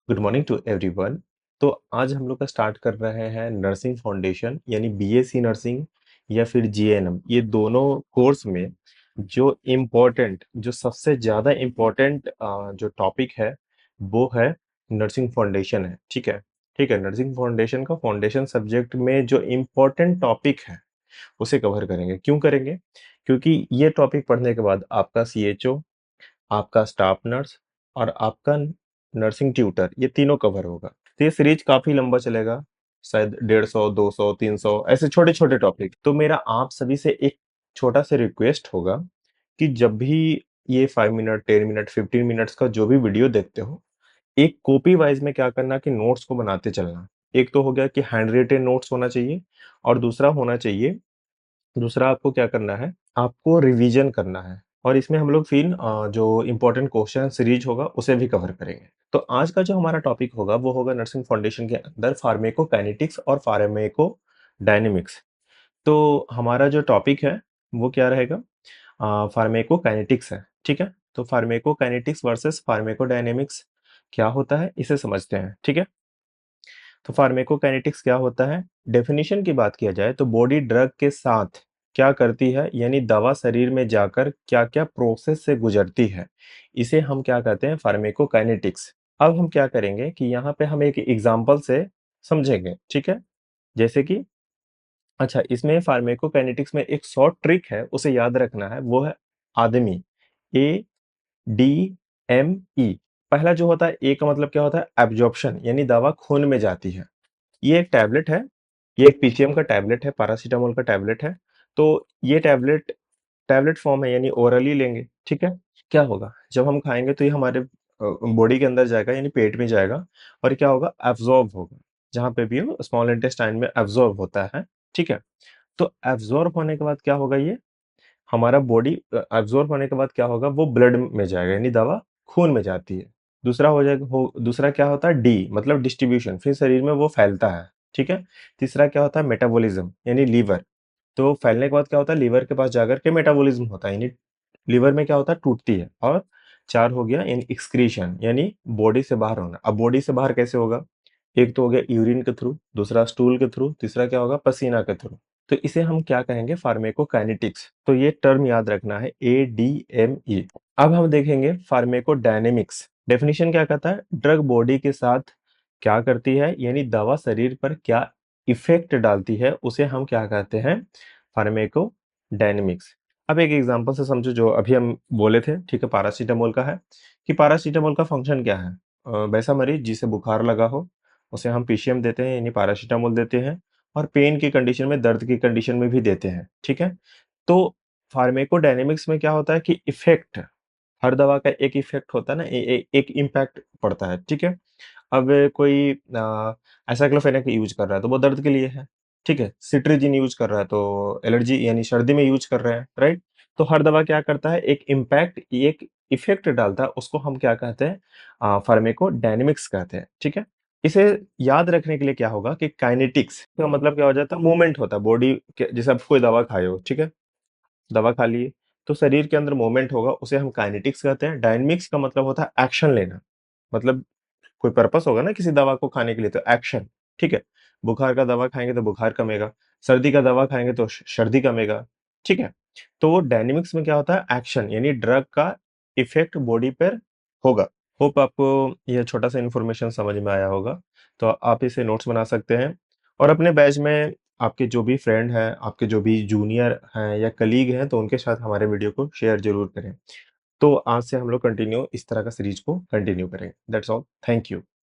Good morning to everyone. तो आज हम लोग का स्टार्ट कर रहे हैं नर्सिंग फाउंडेशन यानी बीएससी नर्सिंग या फिर जीएनएम। ये दोनों कोर्स में जो सबसे ज़्यादा इम्पोर्टेंट जो टॉपिक है वो है नर्सिंग फाउंडेशन है। ठीक है, ठीक है। नर्सिंग फाउंडेशन का फाउंडेशन सब्जेक्ट में जो इम्पोर्टेंट टॉपिक है उसे कवर करेंगे। क्यों करेंगे? क्योंकि ये टॉपिक पढ़ने के बाद आपका सीएचओ, आपका स्टाफ नर्स और आपका नर्सिंग ट्यूटर ये तीनों कवर होगा। तो ये सीरीज काफी लंबा चलेगा, शायद 150, 200, 300 ऐसे छोटे छोटे टॉपिक। तो मेरा आप सभी से एक छोटा सा रिक्वेस्ट होगा कि जब भी ये 5 मिनट, 10 मिनट, 15 मिनट्स का जो भी वीडियो देखते हो, एक कॉपी वाइज में क्या करना कि नोट्स को बनाते चलना। एक तो हो गया कि हैंड रिटेन नोट्स होना चाहिए, और दूसरा आपको क्या करना है, आपको रिवीजन करना है। और इसमें हम लोग फिर जो इम्पोर्टेंट क्वेश्चन सीरीज होगा उसे भी कवर करेंगे। तो आज का जो हमारा टॉपिक होगा वो होगा नर्सिंग फाउंडेशन के अंदर फार्मेकोकाइनेटिक्स और फार्मेकोडायनेमिक्स। तो हमारा जो टॉपिक है वो क्या रहेगा? फार्मेकोकाइनेटिक्स है। ठीक है, तो फार्मेकोकाइनेटिक्स वर्सेस फार्मेकोडायनेमिक्स क्या होता है इसे समझते हैं। ठीक है, तो फार्मेकोकाइनेटिक्स क्या होता है? डेफिनेशन की बात किया जाए तो बॉडी ड्रग के साथ क्या करती है, यानी दवा शरीर में जाकर क्या क्या प्रोसेस से गुजरती है, इसे हम क्या कहते हैं? फार्मेकोकाइनेटिक्स। अब हम क्या करेंगे कि यहाँ पे हम एक एग्जांपल से समझेंगे। ठीक है, जैसे कि अच्छा, इसमें फार्मेकोकाइनेटिक्स में एक शॉर्ट ट्रिक है, उसे याद रखना है। वो है आदमी, ADME। पहला जो होता है ए का मतलब क्या होता है? एब्जॉर्प्शन, यानी दवा खून में जाती है। ये एक टैबलेट है, ये एक पीसीएम का टैबलेट है, पैरासिटामोल का टैबलेट है। तो ये टैबलेट टैबलेट फॉर्म है, यानी ओरली लेंगे। ठीक है, क्या होगा जब हम खाएंगे तो ये हमारे बॉडी के अंदर जाएगा, यानी पेट में जाएगा। और क्या होगा? एब्जॉर्ब होगा, जहां पे भी हो स्मॉल इंटेस्टाइन में एब्जॉर्ब होता है। ठीक है, तो एब्जॉर्ब होने के बाद क्या होगा? ये हमारा बॉडी एब्जॉर्ब होने के बाद क्या होगा? वो ब्लड में जाएगा, यानी दवा खून में जाती है। दूसरा क्या होता है? डी मतलब डिस्ट्रीब्यूशन, फिर शरीर में वो फैलता है। ठीक है, तीसरा क्या होता है? मेटाबॉलिज्म, यानी लीवर। तो फैलने के बाद क्या होता है? लीवर के पास जाकर के मेटाबॉलिज्म होता है, यानी लीवर में क्या होता है? टूटती है। और चार हो गया इन एक्सक्रीशन, यानी बॉडी से बाहर होना। अब बॉडी से बाहर कैसे होगा? एक तो हो गया यूरिन के थ्रू, दूसरा स्टूल के थ्रू, तीसरा क्या होगा? पसीना के थ्रू। तो इसे हम क्या कहेंगे? फार्मेकोकाइनेटिक्स। तो ये टर्म याद रखना है, ADME। अब हम देखेंगे फार्मेकोडायनेमिक्स। डेफिनेशन क्या कहता है? ड्रग बॉडी के साथ क्या करती है, यानी दवा शरीर पर क्या इफेक्ट डालती है, उसे हम क्या कहते हैं? फार्मेकोडायनेमिक्स। अब एक एग्जांपल से समझो, जो अभी हम बोले थे। ठीक है, पैरासीटामोल का है कि पैरासीटामोल का फंक्शन क्या है। वैसा मरीज जिसे बुखार लगा हो उसे हम पीसीएम देते हैं, यानी पैरासीटामोल देते हैं। और पेन की कंडीशन में, दर्द की कंडीशन में भी देते हैं। ठीक है, तो फार्मेकोडायनेमिक्स में क्या होता है कि इफेक्ट, हर दवा का एक इफेक्ट होता है ना, एक इम्पैक्ट पड़ता है। ठीक है, अब कोई एसाइक्लोफेनेक यूज कर रहा है तो वो दर्द के लिए है। ठीक है, सिट्रिजिन यूज कर रहा है तो एलर्जी यानी सर्दी में यूज कर रहे हैं, राइट? तो हर दवा क्या करता है? एक इम्पैक्ट, एक इफेक्ट डालता है, उसको हम क्या कहते हैं? फार्मेकोडायनेमिक्स कहते हैं। ठीक है, इसे याद रखने के लिए क्या होगा कि काइनेटिक्स का मतलब क्या हो जाता है? मूवमेंट होता है बॉडी के। जैसे आप कोई दवा खाए हो, ठीक है, दवा खा लिए तो शरीर के अंदर मूवमेंट होगा, उसे हम काइनेटिक्स कहते हैं। डायनेमिक्स का मतलब होता है एक्शन लेना, मतलब कोई पर्पस होगा ना किसी दवा को खाने के लिए, तो एक्शन। ठीक है, बुखार का दवा खाएंगे तो बुखार कमेगा, सर्दी का दवा खाएंगे तो सर्दी कमेगा। ठीक है, तो डायनेमिक्स में क्या होता है? एक्शन, यानी ड्रग का इफेक्ट बॉडी पर होगा। होप आपको यह छोटा सा इन्फॉर्मेशन समझ में आया होगा। तो आप इसे नोट्स बना सकते हैं, और अपने बैच में आपके जो भी फ्रेंड हैं, आपके जो भी जूनियर हैं या कलीग हैं, तो उनके साथ हमारे वीडियो को शेयर जरूर करें। तो आज से हम लोग कंटिन्यू इस तरह का सीरीज को कंटिन्यू करेंगे। That's all, thank you.